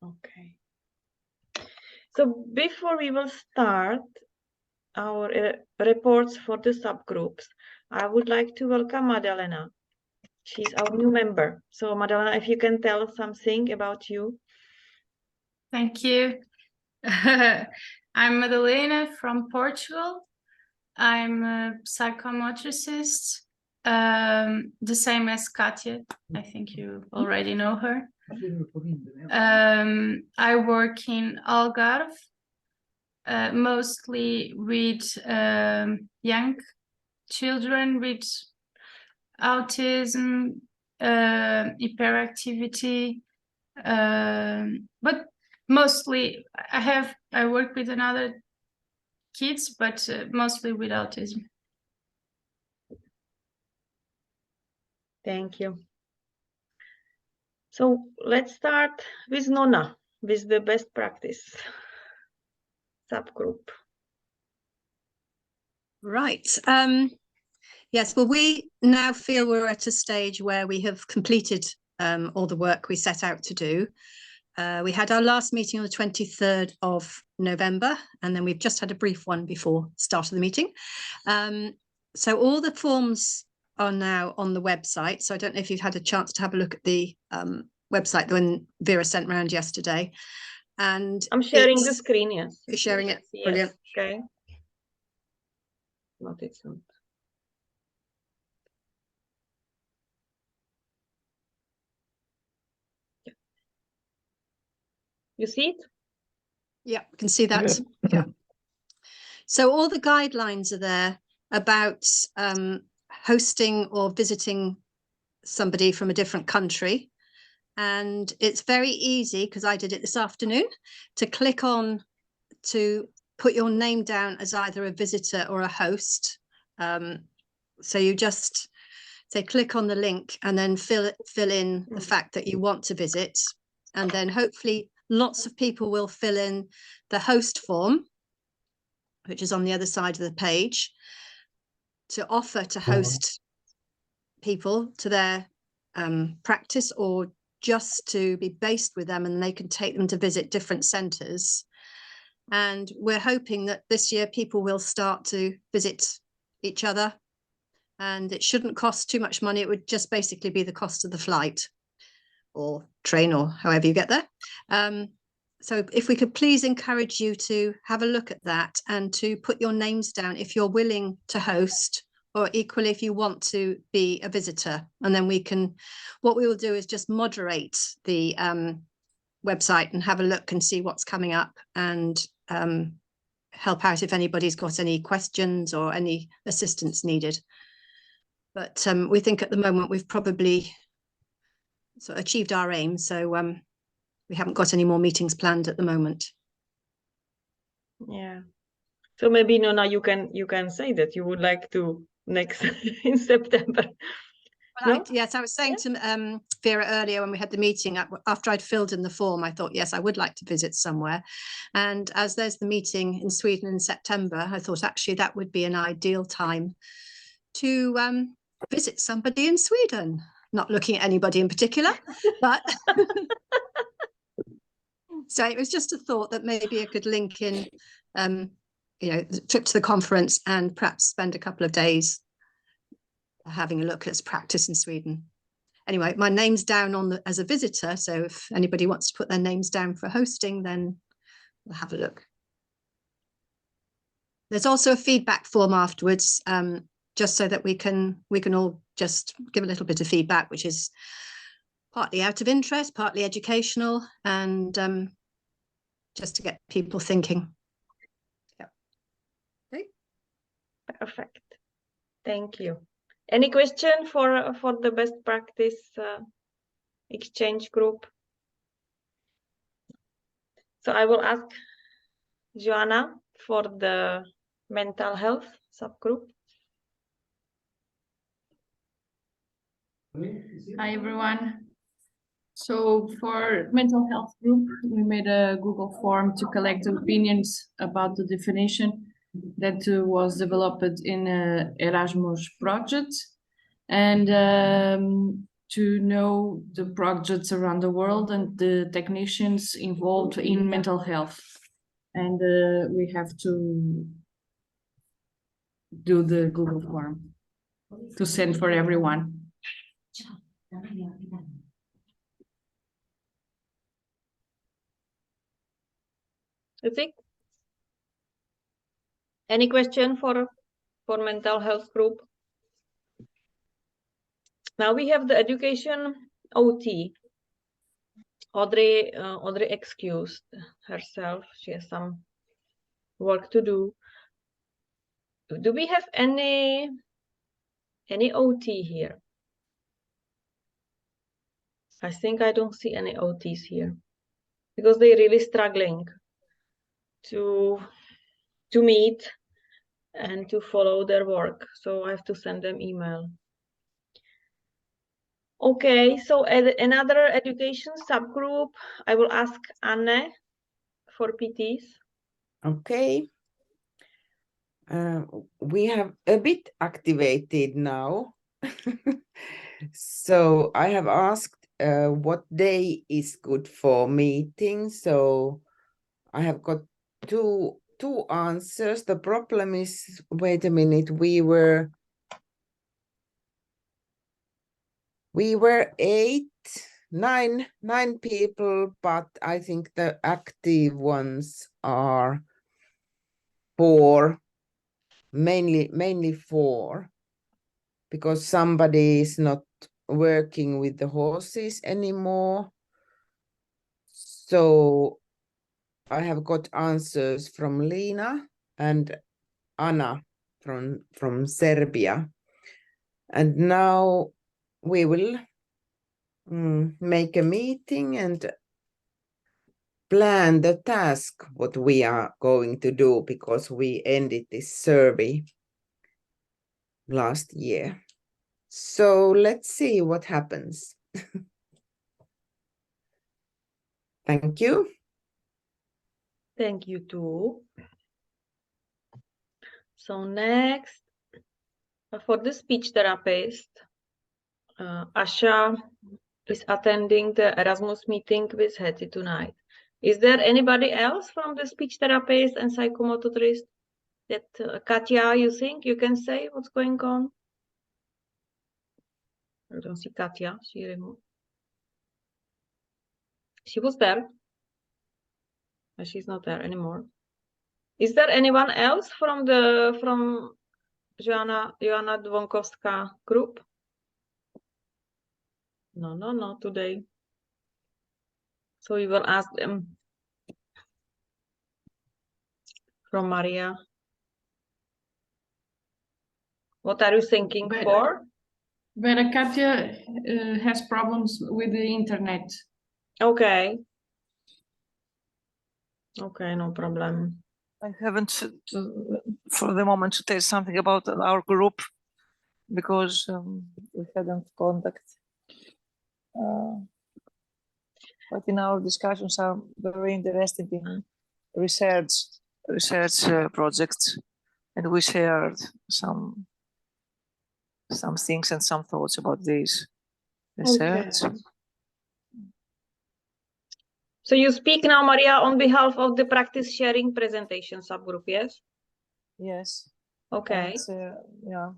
Okay. So before we will start our reports for the subgroups, I would like to welcome Madalena. She's our new member. So Madalena, if you can tell something about you. Thank you. I'm Madalena from Portugal. I'm a psychomotricist, the same as Katja. I think you already know her. I work in Algarve, mostly with young children with autism, hyperactivity, but mostly I work with another kids, but mostly with autism. Thank you. So let's start with Nona, with the best practice subgroup. Right. Yes, well, we now feel we're at a stage where we have completed all the work we set out to do. We had our last meeting on the 23rd of November, and then we've just had a brief one before the start of the meeting. So all the forms are now on the website. So I don't know if you've had a chance to have a look at the website, the one Vera sent around yesterday. And I'm sharing the screen, yes. You're sharing it, Yes, brilliant. okay. Not it's not. You see it? Yeah, we can see that. Yeah. So all the guidelines are there about hosting or visiting somebody from a different country. And it's very easy, because I did it this afternoon, to click on to put your name down as either a visitor or a host. So you just say click on the link and then fill in the fact that you want to visit. And then hopefully lots of people will fill in the host form, which is on the other side of the page, to offer to host people to their practice, or just to be based with them, and they can take them to visit different centres. And we're hoping that this year people will start to visit each other, and it shouldn't cost too much money. It would just basically be the cost of the flight or train or however you get there. So if we could please encourage you to have a look at that and to put your names down if you're willing to host, or equally if you want to be a visitor. And then what we will do is just moderate the website and have a look and see what's coming up, and help out if anybody's got any questions or any assistance needed. But we think at the moment we've probably sort of achieved our aim. So we haven't got any more meetings planned at the moment. Yeah. So maybe Nona, you can say that you would like to next in September. Well, No? yes, I was saying to Vera earlier when we had the meeting, after I'd filled in the form, I thought, yes, I would like to visit somewhere. And as there's the meeting in Sweden in September, I thought actually that would be an ideal time to visit somebody in Sweden. Not looking at anybody in particular, but so it was just a thought that maybe I could link in, the trip to the conference and perhaps spend a couple of days having a look at practice in Sweden. Anyway, my name's down as a visitor, so if anybody wants to put their names down for hosting, then we'll have a look. There's also a feedback form afterwards, just so that we can all just give a little bit of feedback, which is partly out of interest, partly educational, and just to get people thinking. Yeah. Okay. Perfect. Thank you. Any question for the best practice exchange group? So I will ask Joanna for the mental health subgroup. Hi everyone. So for mental health group, we made a Google form to collect opinions about the definition that was developed in Erasmus project. And to know the projects around the world and the technicians involved in mental health. And we have to do the Google form to send for everyone. That's it. Any question for mental health group? Now we have the education OT. Audrey excused herself. She has some work to do. Do we have any OT here? I think I don't see any OTs here because they're really struggling to meet and to follow their work. So I have to send them email. Okay, so another education subgroup, I will ask Anne for PTs. Okay. We have a bit activated now. So I have asked what day is good for meeting. So I have got two answers. The problem is, wait a minute, we were 9 people, but I think the active ones are 4, mainly 4, because somebody is not working with the horses anymore. So I have got answers from Lina and Anna from Serbia. And now we will make a meeting and plan the task, what we are going to do, because we ended this survey last year. So let's see what happens. Thank you. Thank you too. So next, for the speech therapist, Asha is attending the Erasmus meeting with Hetty tonight. Is there anybody else from the speech therapist and psychomotorist that Katya, you think you can say what's going on? I don't see Katya. She removed. She was there, but she's not there anymore. Is there anyone else from Joanna Dwonkowska group? No, not today. So we will ask them from Maria. What are you thinking for? But Katya has problems with the internet. Okay. Okay, no problem. I haven't, for the moment, to tell something about our group because we hadn't contact. But in our discussions are very interested in research projects, and we shared some things and some thoughts about this research. Okay. So you speak now, Maria, on behalf of the practice sharing presentation subgroup, yes? Yes. Okay. And, yeah.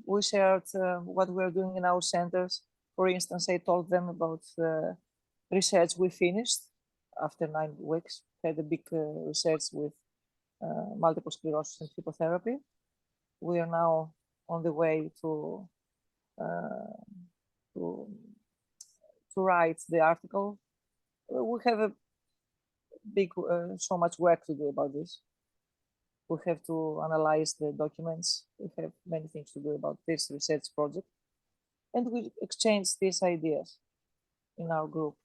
We shared what we're doing in our centers. For instance, I told them about the research we finished after 9 weeks. Had a big research with multiple sclerosis and hypotherapy. We are now on the way to write the article. We have a big, so much work to do about this. We have to analyze the documents. We have many things to do about this research project. And we exchange these ideas in our group.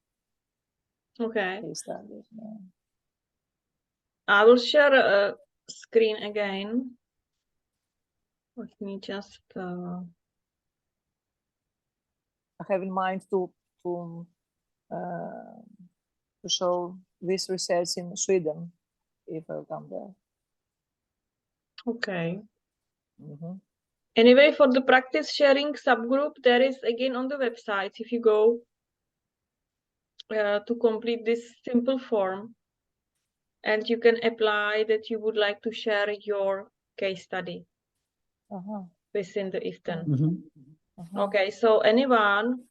Okay. Studies, yeah. I will share a screen again. Let me just. I have in mind to show this research in Sweden if I come there. Okay. Mm-hmm. Anyway, for the practice sharing subgroup, there is again on the website, if you go to complete this simple form, and you can apply that you would like to share your case study within the EEFTN. Okay, so anyone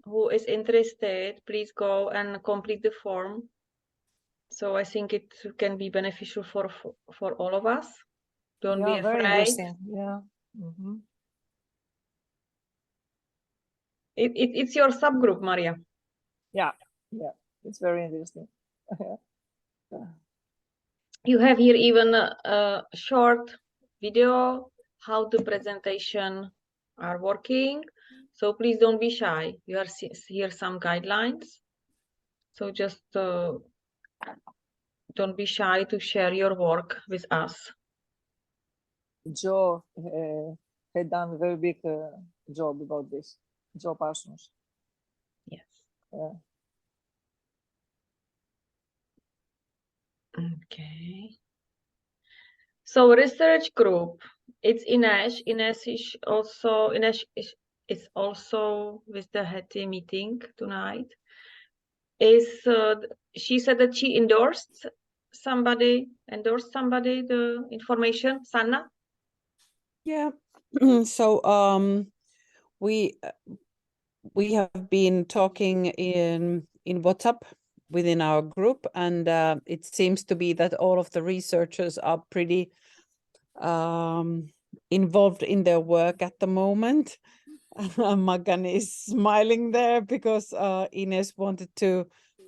who is interested, please go and complete the form. So I think it can be beneficial for all of us. Don't be very afraid. interesting. Yeah. It's your subgroup, Maria. Yeah, it's very interesting. You have here even a short video how the presentation are working. So please don't be shy. You are here some guidelines. So just don't be shy to share your work with us. Joe had done a very big job about this. Joe Parsons. Yes. Okay. So research group, it's Ines. Ines is also with the Hetty meeting tonight. She said that she endorsed somebody the information. Sanna? Yeah. So we have been talking in WhatsApp within our group, and it seems to be that all of the researchers are pretty involved in their work at the moment. Magan is smiling there because Ines wanted to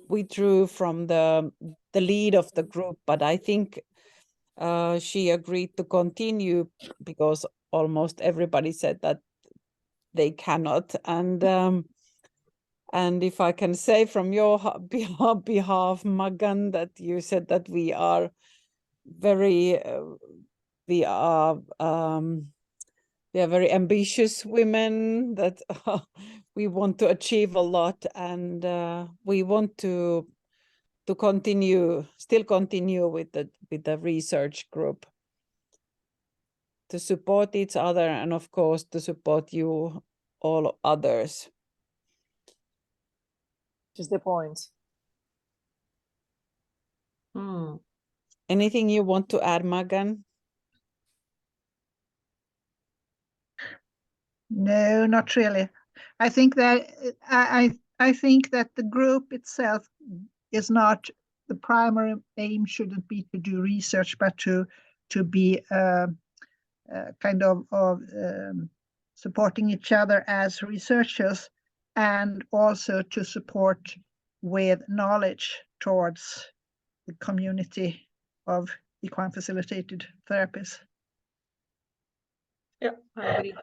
withdraw from the lead of the group, but I think she agreed to continue because almost everybody said that they cannot. And if I can say from your behalf, Magan, that you said that we are very very ambitious women, that we want to achieve a lot, and we want to still continue with the research group to support each other, and of course to support you all others. Just the point. Anything you want to add, Magan? No, not really. I think that I think that the group itself is not the primary aim. Shouldn't be to do research, but to be kind of supporting each other as researchers, and also to support with knowledge towards the community of equine facilitated therapies. Yeah, I agree.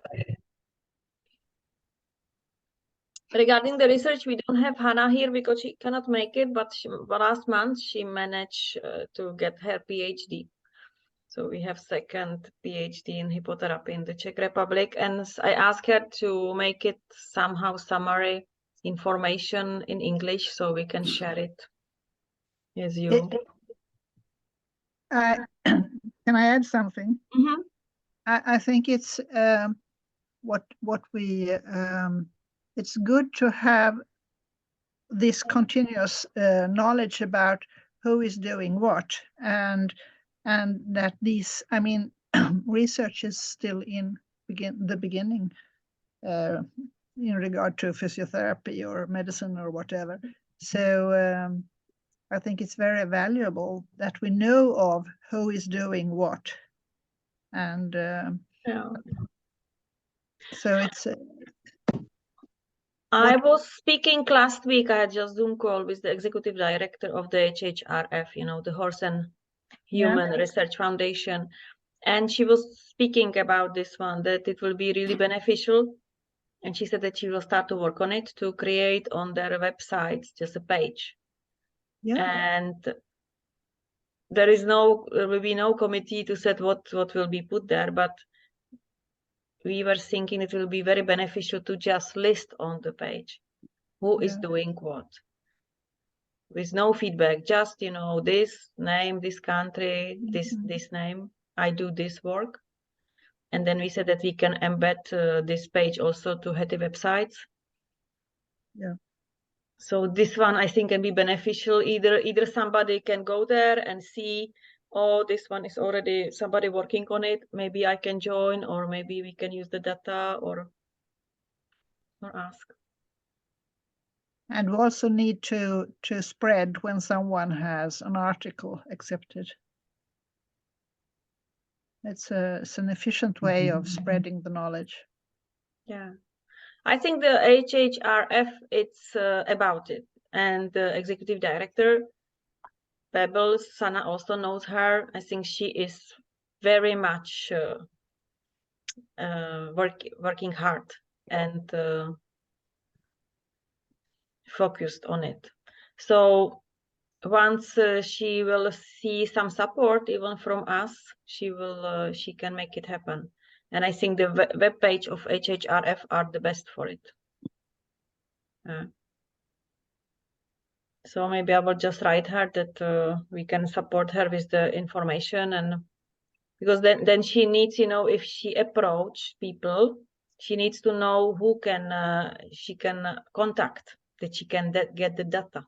Regarding the research, we don't have Hannah here because she cannot make it, but last month she managed to get her PhD. So we have second PhD in hippotherapy in the Czech Republic, and I asked her to make it somehow summary information in English so we can share it with you. Can I add something? Mm-hmm. I think it's what we it's good to have this continuous knowledge about who is doing what, and that these, I mean, research is still in the beginning in regard to physiotherapy or medicine or whatever. So I think it's very valuable that we know of who is doing what, and so it's. I was speaking last week. I had just Zoom call with the executive director of the HHRF, you know, the Horse and Human Research Foundation, and she was speaking about this one, that it will be really beneficial. And she said that she will start to work on it to create on their websites just a page. And there will be no committee to set what will be put there, but we were thinking it will be very beneficial to just list on the page who is doing what, with no feedback, just, you know, this name, this country, this name, I do this work. And then we said that we can embed this page also to HETI websites. Yeah. So this one I think can be beneficial. Either somebody can go there and see, oh, this one is already somebody working on it. Maybe I can join, or maybe we can use the data or ask. And we also need to spread when someone has an article accepted. It's an efficient way of spreading the knowledge. Yeah, I think the HHRF, it's about it. And the executive director, Pebbles, Sana also knows her. I think she is very much working hard and focused on it. So once she will see some support even from us, she can make it happen. And I think the web page of HHRF are the best for it. So maybe I will just write her that we can support her with the information, and because then she needs, you know, if she approach people, she needs to know who can she can contact, that she can get the data.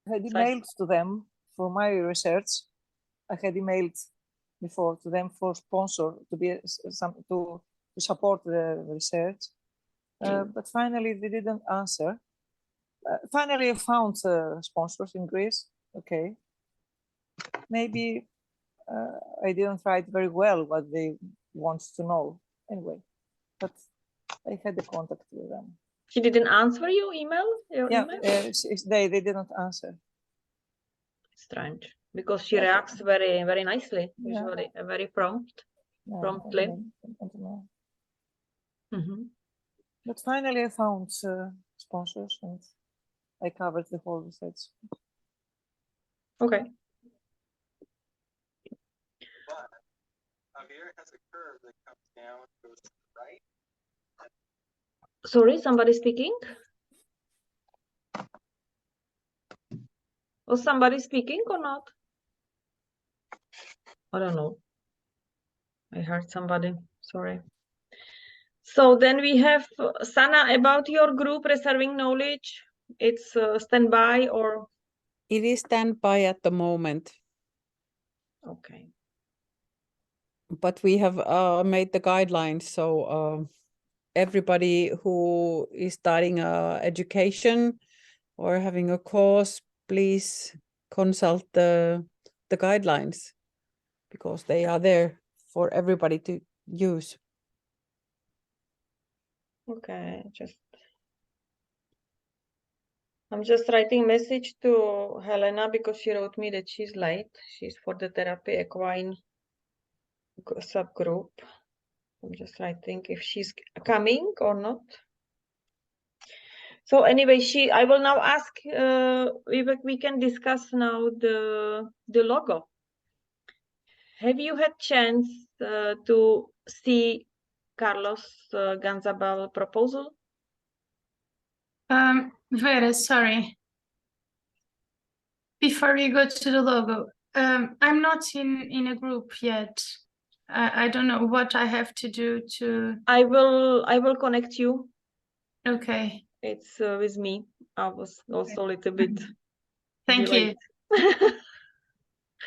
I had emailed to them for my research. I had emailed before to them for sponsor to be to support the research, but finally they didn't answer. Finally, I found sponsors in Greece. Okay, maybe I didn't write very well what they want to know anyway, but I had a contact with them. She didn't answer your email? Email? They didn't answer. Strange, because she reacts very, very nicely, usually, very promptly. But finally I found sponsors and I covered the whole research. Okay. But Javier has a curve that comes down and goes to the right. Sorry, somebody speaking? Was somebody speaking or not? I don't know. I heard somebody, sorry. So then we have Sana, about your group Reserving Knowledge. It's standby or? It is standby at the moment. Okay. But we have made the guidelines, so everybody who is starting education or having a course, please consult the guidelines, because they are there for everybody to use. Okay, I'm just writing message to Helena because she wrote me that she's late. She's for the therapy equine subgroup. I'm just writing if she's coming or not. So anyway, I will now ask, we can discuss now the logo. Have you had chance to see Carlos Ganzabal proposal? Vera, sorry. Before we go to the logo, I'm not in a group yet. I don't know what I have to do to. I will connect you. Okay. It's with me. I was also a little bit. Thank delayed. you.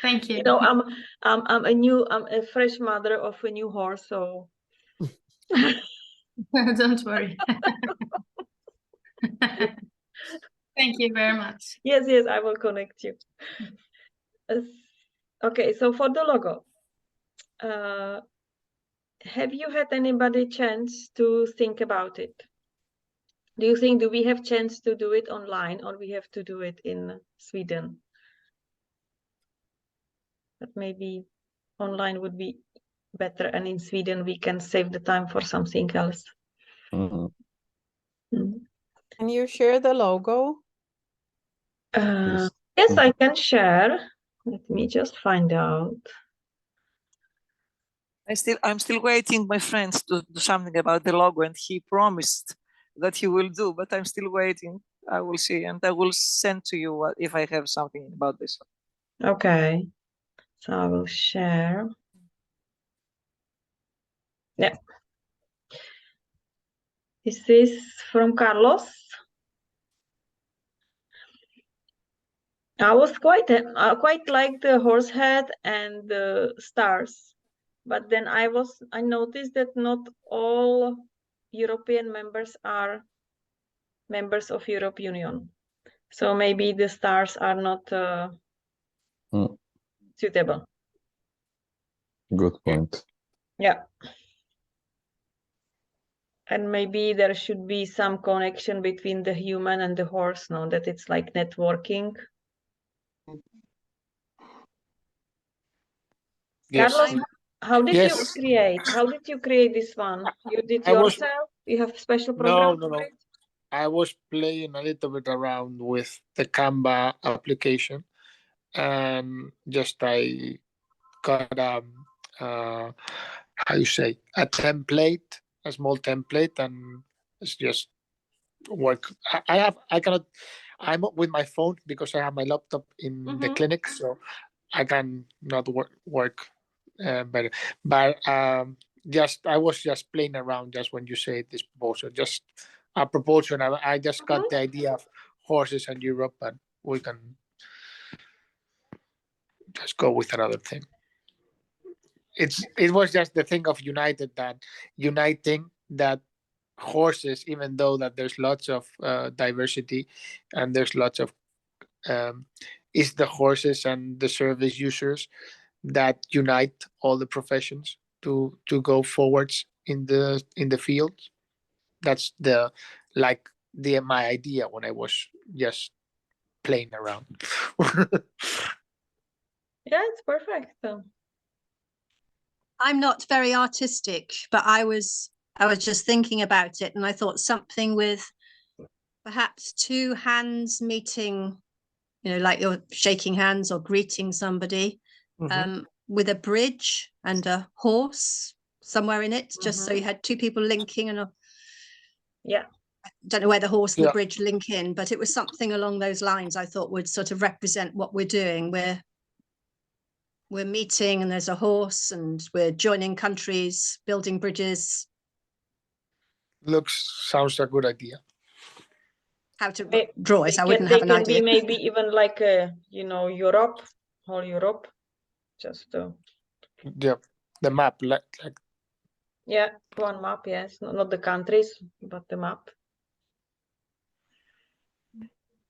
Thank you. You know, I'm a fresh mother of a new horse, so. Don't worry. Thank you very much. Yes, I will connect you. Okay, so for the logo, have you had anybody chance to think about it? Do we have chance to do it online, or we have to do it in Sweden? But maybe online would be better, and in Sweden we can save the time for something else. Can you share the logo? Yes, I can share. Let me just find out. I'm still waiting, my friends, to do something about the logo, and he promised that he will do, but I'm still waiting. I will see, and I will send to you if I have something about this. Okay. So I will share. Yeah. This is from Carlos. I was quite like the horse head and the stars, but then I noticed that not all European members are members of European Union, so maybe the stars are not suitable. Good point. Yeah. And maybe there should be some connection between the human and the horse, no? That it's like networking. Yes. Carlos, how did Yes. you create? How did you create this one? You did I was- yourself? You have special program No. for it? I was playing a little bit around with the Canva application, and just I got how you say, a template, a small template, and it's just work. I cannot. I'm with my phone because I have my laptop in the Mhm. clinic, so I can not work better. But just I was just playing around just when you say this proposal, just a proposal. I just got the idea of horses and Europe, but we can just go with another thing. It was just the thing of uniting that horses, even though that there's lots of diversity and there's lots of it's the horses and the service users that unite all the professions to go forwards in the field. That's my idea when I was just playing around. Yeah, it's perfect. I'm not very artistic, but I was just thinking about it, and I thought something with perhaps two hands meeting, like you're shaking hands or greeting somebody, with a bridge and a horse somewhere in it, just so you had two people linking, and yeah, I don't know where the horse and the bridge link in, but it was something along those lines I thought would sort of represent what we're doing. We're meeting and there's a horse and we're joining countries, building bridges. Sounds a good idea. How to draw it, I wouldn't have an They can idea. be maybe even like Europe, whole Europe, just the map, like yeah, one map. Yes, not the countries, but the map.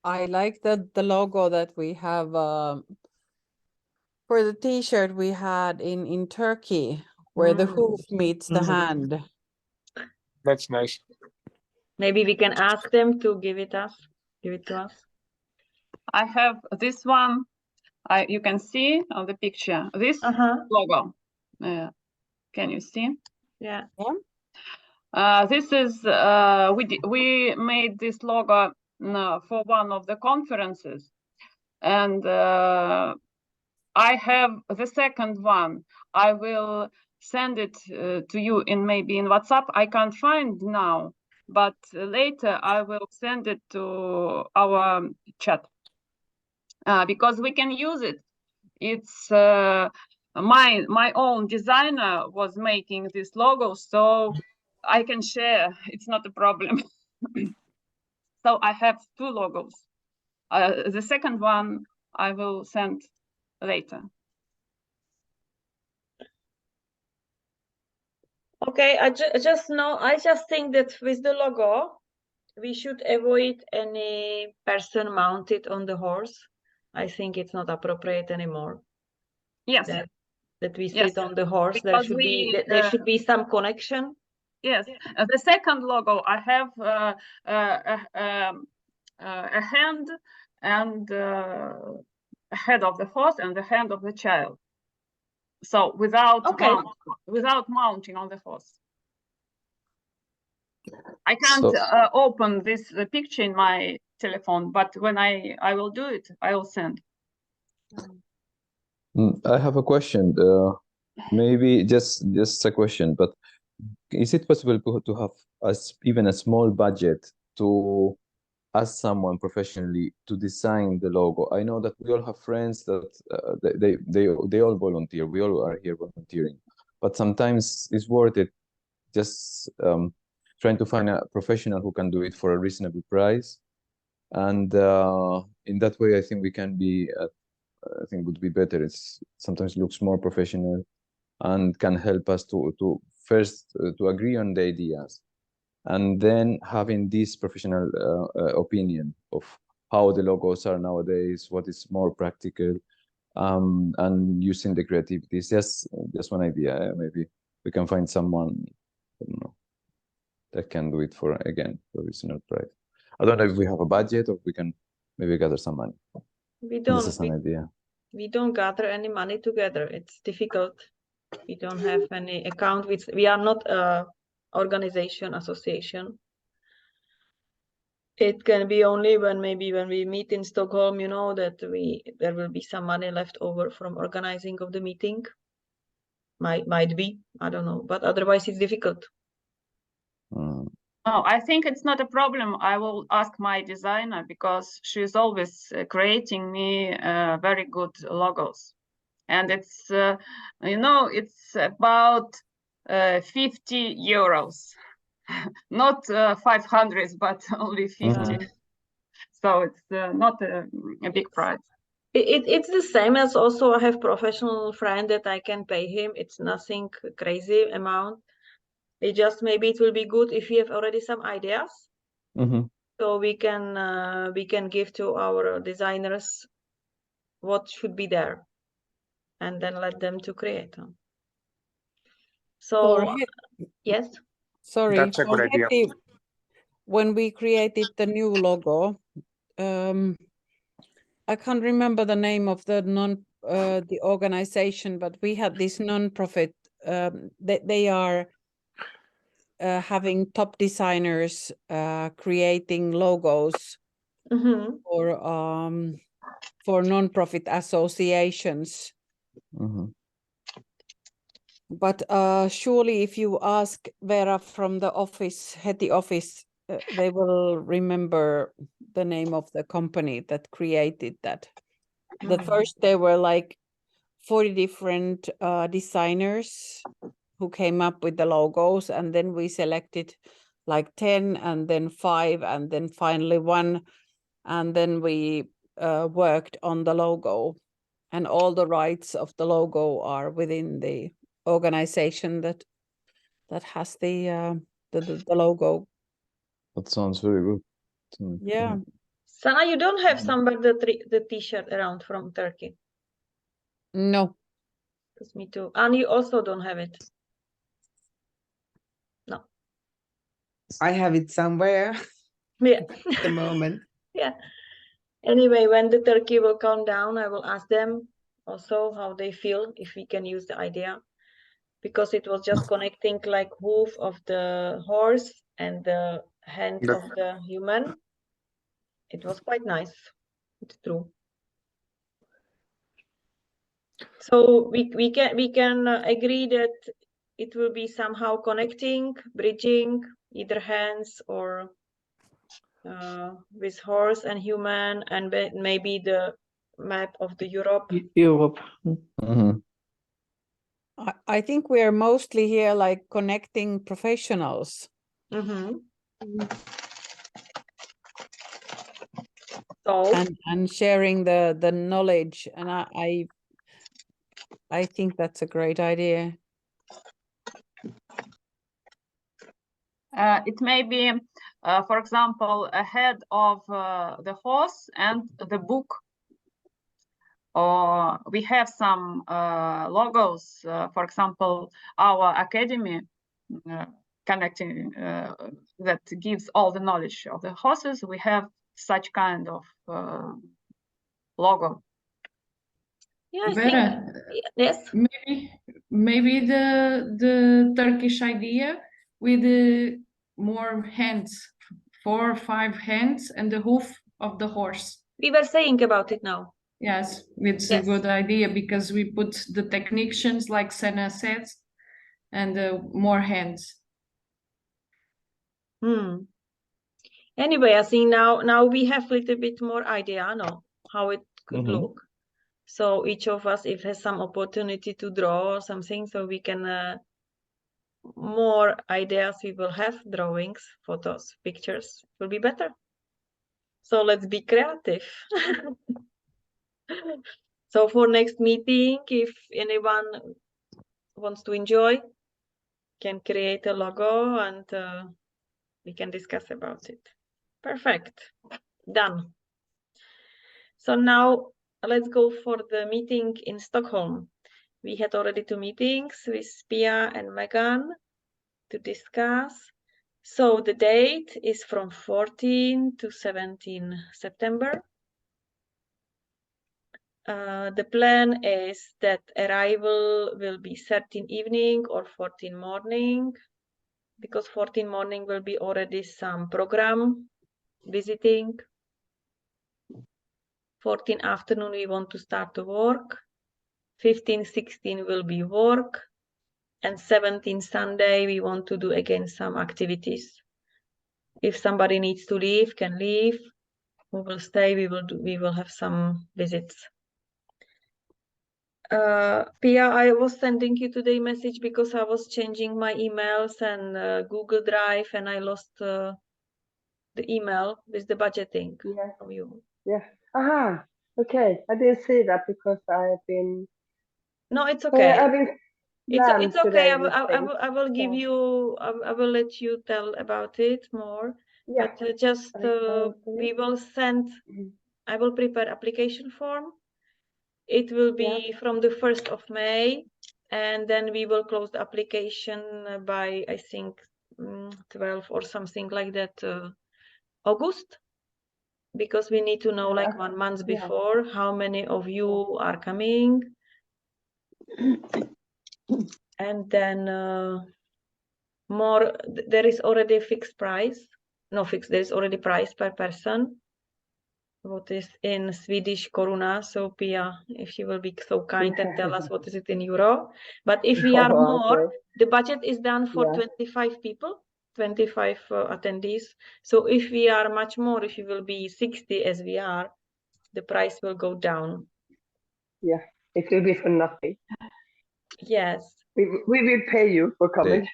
I like the logo that we have for the T-shirt we had in Turkey, where the hoof meets the hand. That's nice. Maybe we can ask them to give it to us. I have this one. You can see on the picture this logo. Can you see? Yeah. This is we made this logo for one of the conferences, and I have the second one. I will send it to you maybe in WhatsApp. I can't find now, but later I will send it to our chat because we can use it. It's my own designer was making this logo, so I can share. It's not a problem. So I have two logos. The second one I will send later. Okay, I just think that with the logo, we should avoid any person mounted on the horse. I think it's not appropriate anymore. Yes. That we sit on the horse. Because there should be some connection. Yes. The second logo, I have a hand and a head of the horse and the hand of the child. So without mounting on the horse. I can't open this picture in my telephone, but when I will do it, I will send. I have a question. Maybe just a question, but is it possible to have even a small budget to ask someone professionally to design the logo. I know that we all have friends that they all volunteer. We all are here volunteering, but sometimes it's worth it just trying to find a professional who can do it for a reasonable price. And in that way, I think we can be, I think would be better. It's sometimes looks more professional and can help us to first to agree on the ideas, and then having this professional opinion of how the logos are nowadays, what is more practical, and using the creativity. It's just one idea. Maybe we can find someone, I don't know, that can do it for, again, for reasonable price. I don't know if we have a budget or we can maybe gather some money. We This don't. is an idea. We don't gather any money together. It's difficult. We don't have any account. We are not a organization, association. It can be only when maybe when we meet in Stockholm, you know, that there will be some money left over from organizing of the meeting. Might be, I don't know, but otherwise it's difficult. Oh, I think it's not a problem. I will ask my designer because she's always creating me very good logos. And it's, you know, it's about 50 euros, not 500, but only 50. So it's not a big price. It's the same as also I have professional friend that I can pay him. It's nothing crazy amount. It just maybe it will be good if we have already some ideas. So we can give to our designers what should be there, and then let them to create. So yes. Sorry. That's a good for idea. Hetty, when we created the new logo, I can't remember the name of the organization, but we had this non-profit. They are having top designers creating logos for non-profit associations. But surely if you ask Vera from the office, Hetty office, they will remember the name of the company that created that. The first there were like 40 different designers who came up with the logos, and then we selected like 10 and then 5 and then finally 1, and then we worked on the logo, and all the rights of the logo are within the organization that has the logo. That sounds very good. Yeah. Sana, you don't have somewhere the t-shirt around from Turkey? No. That's me too. And you also don't have it? No. I have it somewhere. Yeah. At the moment. Yeah. Anyway, when the turkey will calm down, I will ask them also how they feel, if we can use the idea, because it was just connecting like hoof of the horse and the hand of the human. It was quite nice. It's true. So we can agree that it will be somehow connecting, bridging either hands or with horse and human, and maybe the map of the Europe. I think we are mostly here like connecting professionals. So and sharing the knowledge, and I think that's a great idea. It may be, for example, a head of the horse and the book. Or we have some logos, for example, our academy connecting that gives all the knowledge of the horses. We have such kind of logo. Yeah, I Vera, think, yes. Maybe the Turkish idea with the more hands, 4 or 5 hands, and the hoof of the horse. We were saying about it now. Yes, it's a good idea because we put the technicians, like Sana says, and more hands. And Anyway, I think now we have a little bit more idea, no, how it could look. So each of us, if has some opportunity to draw or something, so we can more ideas we will have, drawings, photos, pictures, will be better. So let's be creative. So for next meeting, if anyone wants to enjoy, can create a logo and we can discuss about it. Perfect. Done. So now let's go for the meeting in Stockholm. We had already 2 meetings with Pia and Megan to discuss. So the date is from 14 to 17 September. The plan is that arrival will be 13 evening or 14 morning, because 14 morning will be already some program visiting. 14 afternoon we want to start to work. 15, 16 will be work. And 17 Sunday we want to do again some activities. If somebody needs to leave, can leave. We will stay, we will have some visits. Pia, I was sending you today message because I was changing my emails and Google Drive, and I lost the email with the budgeting. Yeah. From you. Yeah. Aha. Okay. I didn't see that because I've been. No, it's okay. I've been It's okay. today I with things, will give so. you. I will let you tell about it more. Yeah. But just we it. will send. I will prepare application form. It will be from the 1st of May, and then we will close the application by, I think, 12 or something like that, August, because we need to know like 1 month before how many of you are coming. And then more, there is already a fixed price. No, fixed, there is already price per person. What is in Swedish koruna? So Pia, if you will be so kind and tell us what is it in euro. But if we are more, the budget is done for 25 people, 25 attendees. So if we are much more, if you will be 60 as we are, the price will go down. Yeah, it will be for nothing. Yes. We will pay you for coming.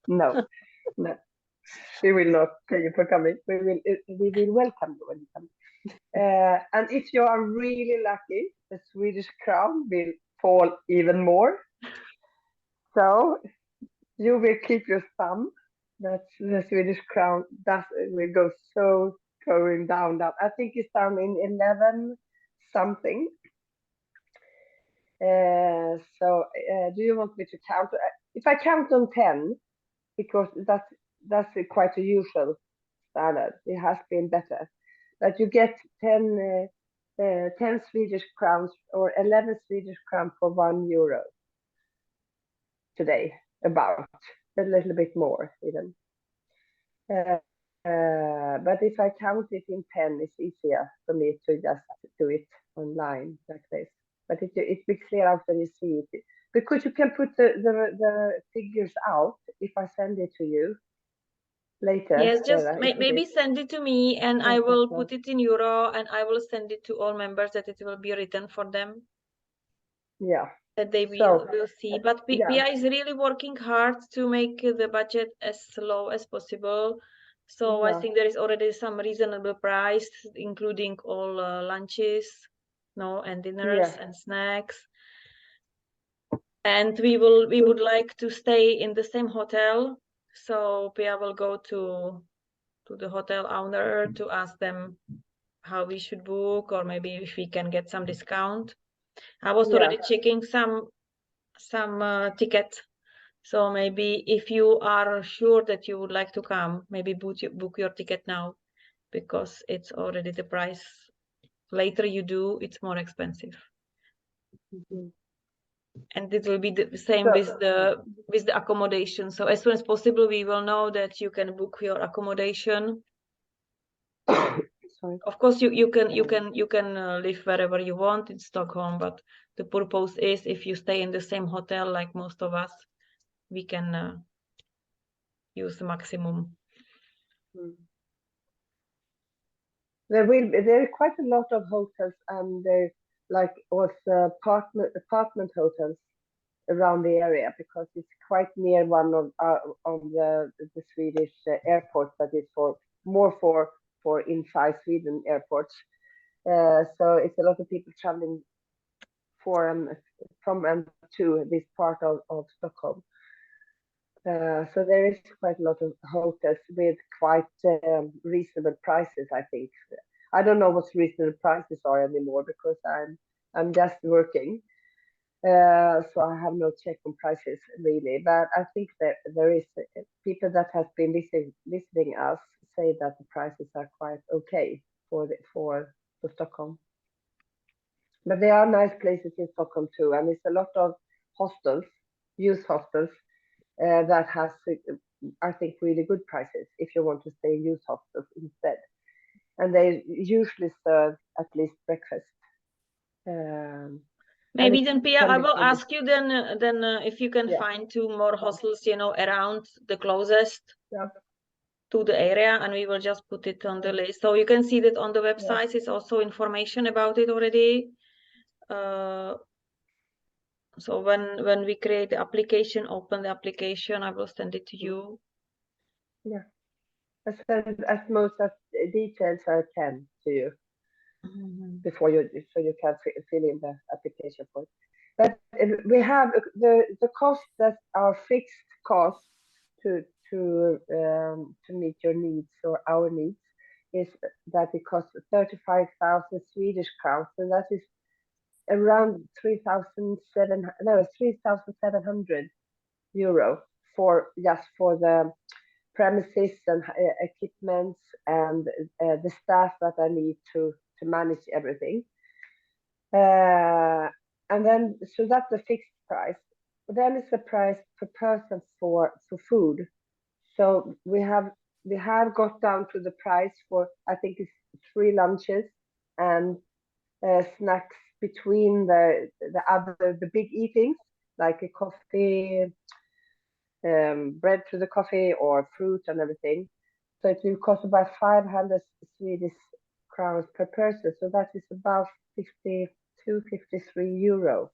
No. We will not pay you for coming. We will welcome you when you come. And if you are really lucky, the Swedish crown will fall even more. So you will keep your thumb. That the Swedish crown will go so going down. I think it's down in 11 something. So do you want me to count? If I count on 10, because that's quite a usual standard. It has been better. That you get 10 Swedish crowns or 11 Swedish crowns for €1 today, about a little bit more even. But if I count it in pen, it's easier for me to just do it online like this. But it will clear out the receipt, because you can put the figures out if I send it to you later. Yes, just maybe send it to me, and I will put it in euro, and I will send it to all members that it will be written for them. Yeah. That they will see. But Pia is really working hard to make the budget as low as possible. So I think there is already some reasonable price, including all lunches, and dinners and snacks. And we would like to stay in the same hotel. So Pia will go to the hotel owner to ask them how we should book, or maybe if we can get some discount. I was already checking some tickets. So maybe if you are sure that you would like to come, maybe book your ticket now, because it's already the price. Later you do, it's more expensive. And it will be the same with the accommodation. So as soon as possible, we will know that you can book your accommodation. Of course, you can live wherever you want in Stockholm, but the purpose is if you stay in the same hotel like most of us, we can use the maximum. There are quite a lot of hotels, and there like also apartment hotels around the area, because it's quite near one of the Swedish airports that is more for inside Sweden airports. So it's a lot of people traveling from and to this part of Stockholm. So there is quite a lot of hotels with quite reasonable prices, I think. I don't know what reasonable prices are anymore, because I'm just working. So I have no check on prices really, but I think that there is people that have been visiting us say that the prices are quite okay for Stockholm. But there are nice places in Stockholm too, and it's a lot of hostels, youth hostels, that has, I think, really good prices if you want to stay in youth hostels instead. And they usually serve at least breakfast. Maybe then, Pia, I will really ask you then if you can find 2 more hostels, you know, around the closest to the area, and we will just put it on the list. So you can see that on the website is also information about it already. So when we create the application, open the application, I will send it to you. Yeah, I send as most of details I can to you before so you can fill in the application form. But we have the costs that are fixed costs to meet your needs or our needs is that it costs 35,000 Swedish crowns, and that is around 3,700 euro for just for the premises and equipments and the staff that I need to manage everything. And then, so that's the fixed price. Then it's the price per person for food. So we have got down to the price for, I think it's 3 lunches and snacks between the big eatings, like a coffee, bread to the coffee or fruit and everything. So it will cost about 500 Swedish crowns per person. So that is about 53 euro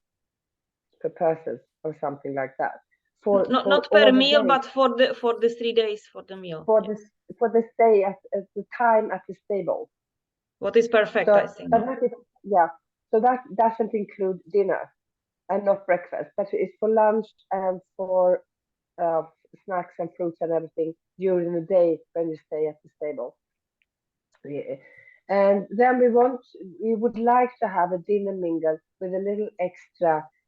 per person or something like that. Not per meal, but for the 3 days for the meal. For the stay at the time at the stable. What is perfect, So, I think. But that is, so that doesn't include dinner and not breakfast, but it's for lunch and for snacks and fruits and everything during the day when you stay at the stable. Yeah. And then we would like to have a dinner mingle with a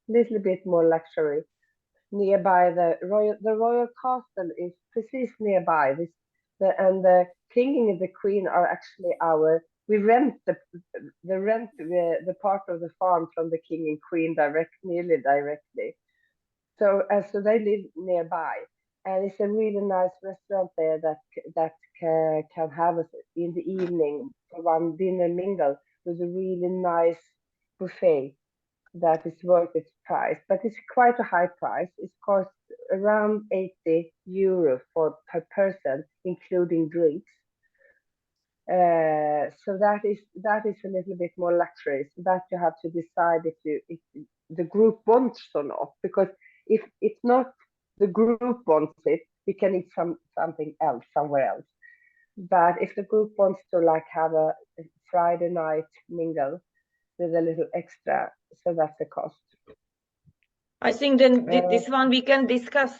little bit more luxury nearby the royal castle is precis nearby. And the king and the queen are actually we rent the part of the farm from the king and queen nearly directly. So they live nearby, and it's a really nice restaurant there that can have us in the evening for one dinner mingle with a really nice buffet that is worth its price, but it's quite a high price. It costs around 80 euro per person, including drinks. So that is a little bit more luxury. So that you have to decide if the group wants or not, because if it's not the group wants it, we can eat something else somewhere else. But if the group wants to like have a Friday night mingle with a little extra, so that's the cost. I think then this one we can discuss.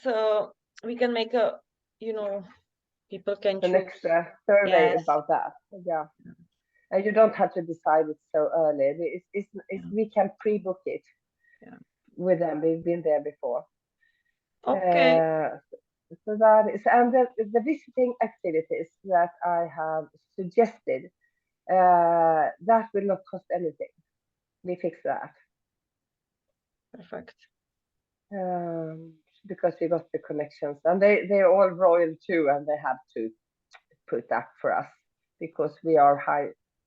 We can make a, people can choose an extra survey about that. Yeah, and you don't have to decide it so early. We can pre-book it with them. We've been there before. Okay. So that is, and the visiting activities that I have suggested, that will not cost anything. We fix that. Perfect. Because we got the connections, and they're all royal too, and they have to put up for us because we are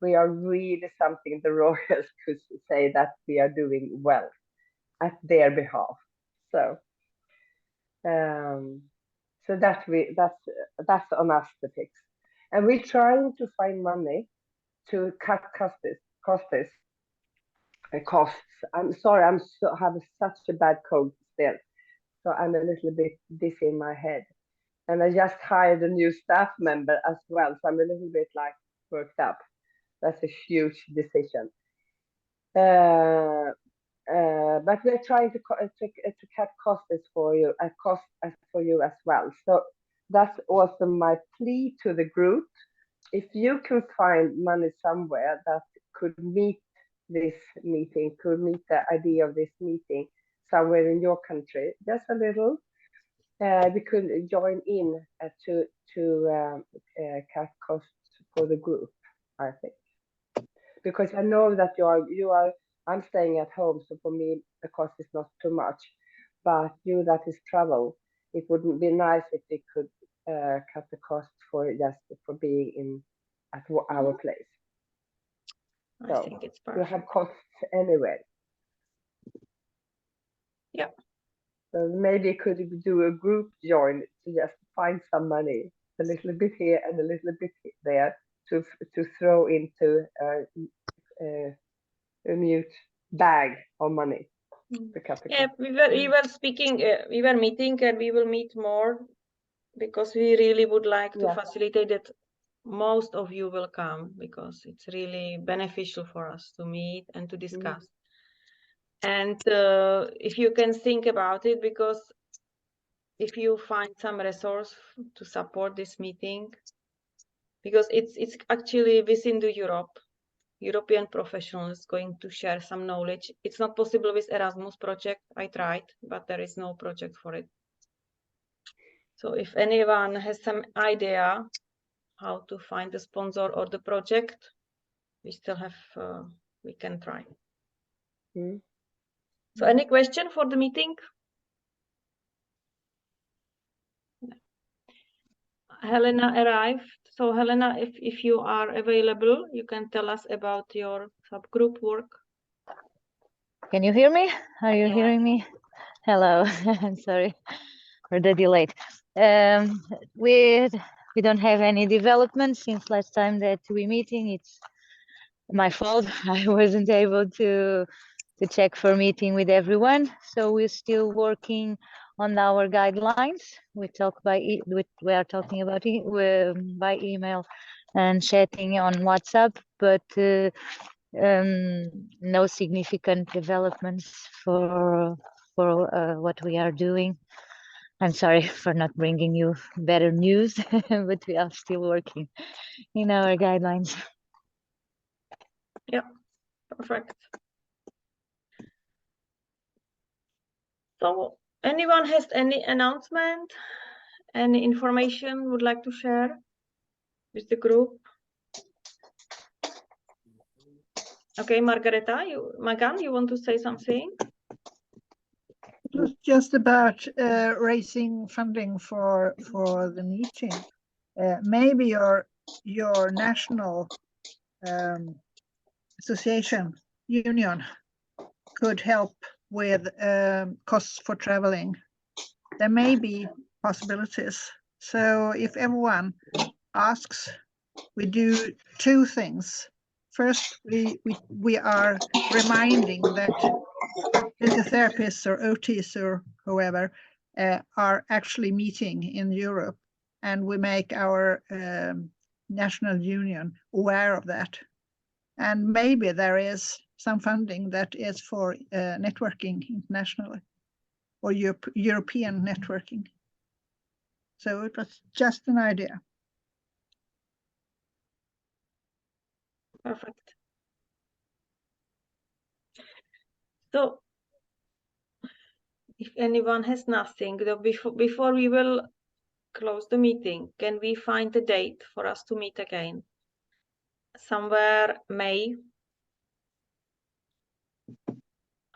really something the royals could say that we are doing well at their behalf. So that's on us to fix, and we're trying to find money to cut costs. I'm sorry, have such a bad cold still, so I'm a little bit dizzy in my head. And I just hired a new staff member as well, so I'm a little bit like worked up. That's a huge decision. But we're trying to cut costs for you, for you as well. So that's also my plea to the group. If you can find money somewhere that could meet this meeting, could meet the idea of this meeting somewhere in your country, just a little, we could join in to cut costs for the group, I think. Because I know that I'm staying at home, so for me the cost is not too much. But you that is travel, it wouldn't be nice if we could cut the cost for being at our place. I think it's perfect. You have costs anyway. Yeah. So maybe could do a group join to just find some money, a little bit here and a little bit there, to throw into a mute bag of money. Yeah, we were speaking, we were meeting, and we will meet more, because we really would like to facilitate that most of you will come, because it's really beneficial for us to meet and to discuss. And if you can think about it, because if you find some resource to support this meeting, because it's actually within the European professionals going to share some knowledge. It's not possible with Erasmus project. I tried, but there is no project for it. So if anyone has some idea how to find the sponsor or the project, we still have, we can try. So any question for the meeting? Helena arrived. So Helena, if you are available, you can tell us about your subgroup work. Can you hear me? Are you hearing me? Hello, I'm sorry for the delay. We don't have any development since last time that we meeting. It's my fault. I wasn't able to check for meeting with everyone. So we're still working on our guidelines. We are talking about by email and chatting on WhatsApp, but no significant developments for what we are doing. I'm sorry for not bringing you better news, but we are still working in our guidelines. Yeah, perfect. So anyone has any announcement, any information would like to share with the group? Okay, Margareta, Magan, you want to say something? It was just about raising funding for the meeting. Maybe your national association union could help with costs for traveling. There may be possibilities. So if everyone asks, we do two things. First, we are reminding that physiotherapists or OTs or whoever are actually meeting in Europe, and we make our national union aware of that. And maybe there is some funding that is for networking internationally or European networking. So it was just an idea. Perfect. So if anyone has nothing, before we will close the meeting, can we find a date for us to meet again? Somewhere May.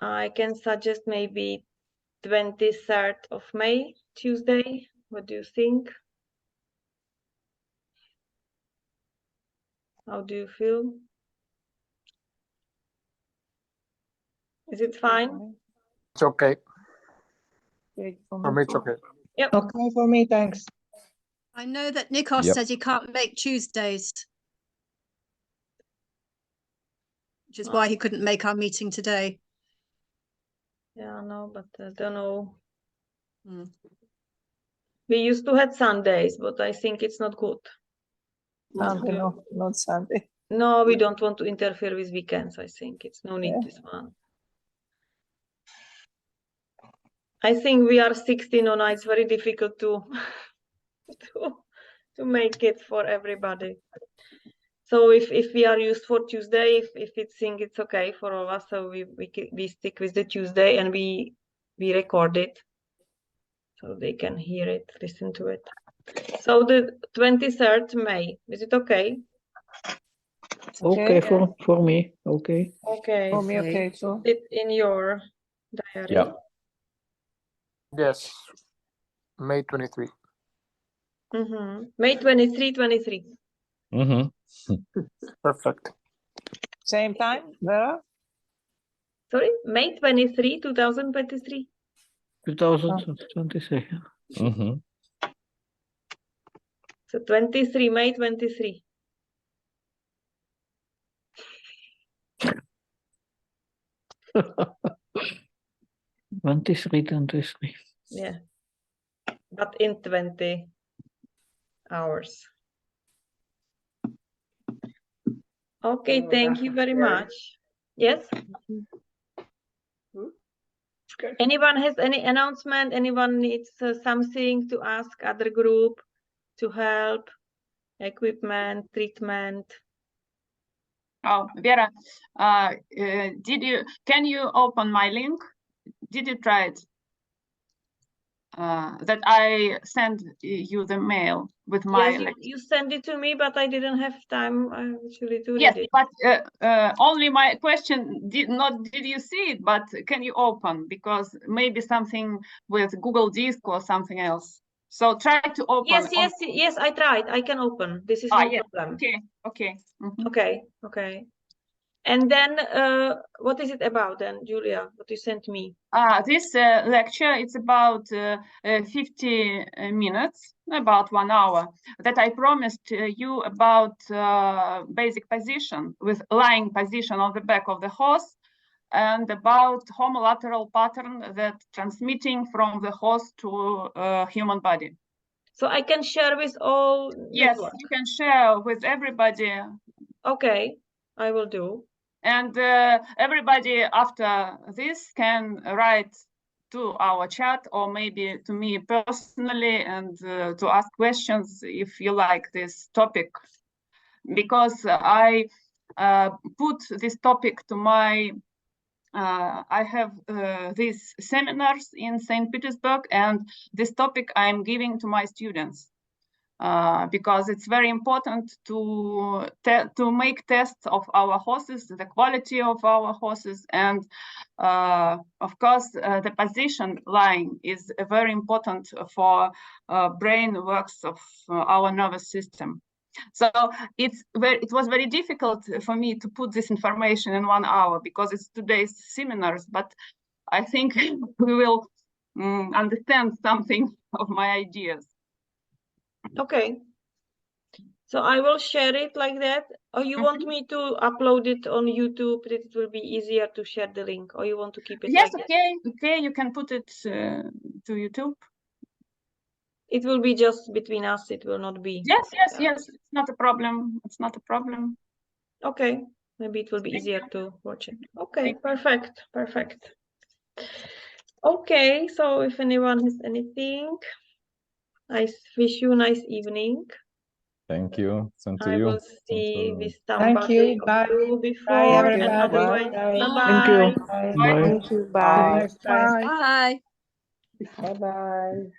I can suggest maybe 23rd of May, Tuesday. What do you think? How do you feel? Is it fine? It's okay. For me, it's okay. Yep. Okay for me, thanks. I know that Nikos says he can't make Tuesdays. which is why he couldn't make our meeting today. Yeah, no, but I don't know. Mm. We used to have Sundays, but I think it's not good. Sunday, no, not Sunday. No, we don't want to interfere with weekends. I think it's no need this one. I think we are 16 or it's very difficult to to make it for everybody. So if we are used for Tuesday, if it think it's okay for all of us, so we stick with the Tuesday and we record it so they can hear it, listen to it. So the 23rd May, is it okay? Okay, for me, okay. Okay. For me, okay, too. Put it in your diary. Yeah. Yes. May 23. May 23. Perfect. Same time, Vera? Sorry, May 23, 2023. 2023. So 23, May 23. Yeah, but in 20 hours. Okay, thank you very much. Yes? Anyone has any announcement? Anyone needs something to ask other group to help? Equipment, treatment? Oh, Vera, can you open my link? Did you try it? That I sent you the mail with my Yes, you sent it to me, but I didn't have time actually to yes, read it. but only my question did you see it, but can you open, because maybe something with Google Disk or something else. So try to open. Yes, I tried. I can open. This is no problem. Okay. Okay. And then what is it about then, Julia? What you sent me? This lecture, it's about 50 minutes, about 1 hour, that I promised you about basic position with lying position on the back of the horse, and about homolateral pattern that transmitting from the horse to human body. So I can share with all Yes, network. you can share with everybody. Okay, I will do. And everybody after this can write to our chat or maybe to me personally and to ask questions if you like this topic. Because I put this topic to my, I have these seminars in St. Petersburg, and this topic I'm giving to my students. Because it's very important to make tests of our horses, the quality of our horses, and of course the position lying is very important for brain works of our nervous system. So it was very difficult for me to put this information in 1 hour because it's today's seminars, but I think we will understand something of my ideas. Okay. So I will share it like that. Or you want me to upload it on YouTube that it will be easier to share the link? Or you want to keep it yes, like okay, you can put it to YouTube. It will be just between us, it will not be. Yes, it's not a problem. It's not a problem. Okay, maybe it will be easier to watch it. Okay, perfect. Okay, so if anyone has anything, I wish you a nice evening. Thank you. Same to I you. will see with Thank somebody you. Bye. before, Bye, and everybody. otherwise, Bye. bye-bye. Thank you. Bye. Bye. Bye. Bye bye.